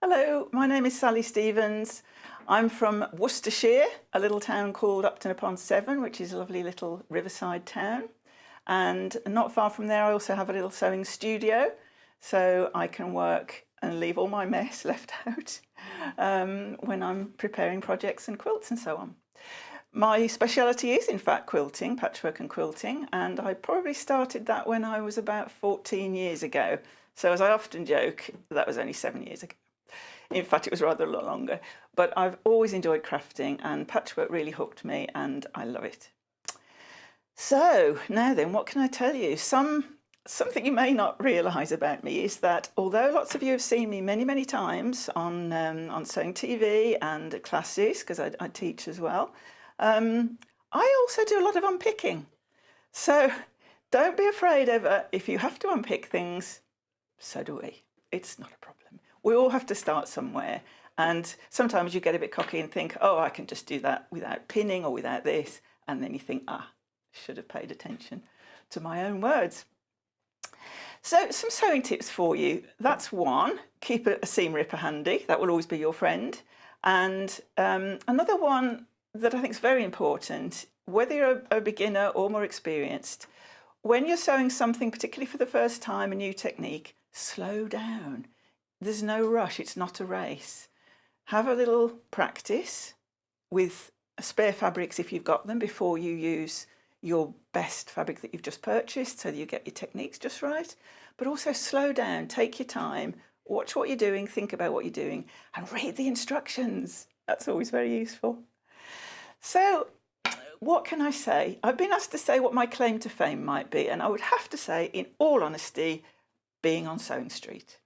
Hello, my name is Sally Stevens. I'm from Worcestershire, a little town called Upton upon Severn, which is a lovely little riverside town. And not far from there, I also have a little sewing studio, so I can work and leave all my mess left out when I'm preparing projects and quilts and so on. My speciality is, in fact, quilting, patchwork and quilting, and I probably started that when I was about 14 years ago. So as I often joke, that was only 7 years ago. In fact, it was rather a lot longer. But I've always enjoyed crafting, and patchwork really hooked me, and I love it. So now then, what can I tell you? Something you may not realise about me is that although lots of you have seen me many, many times on Sewing TV and at classes, because I teach as well, I also do a lot of unpicking. So don't be afraid ever. If you have to unpick things, so do we. It's not a problem. We all have to start somewhere. And sometimes you get a bit cocky and think, oh, I can just do that without pinning or without this. And then you think, should have paid attention to my own words. So some sewing tips for you. That's one, keep a seam ripper handy. That will always be your friend. And another one that I think is very important, whether you're a beginner or more experienced, when you're sewing something, particularly for the first time, a new technique, slow down. There's no rush, it's not a race. Have a little practice with spare fabrics if you've got them before you use your best fabric that you've just purchased so that you get your techniques just right. But also slow down, take your time, watch what you're doing, think about what you're doing, and read the instructions. That's always very useful. So what can I say? I've been asked to say what my claim to fame might be, and I would have to say, in all honesty, being on Sewing Street.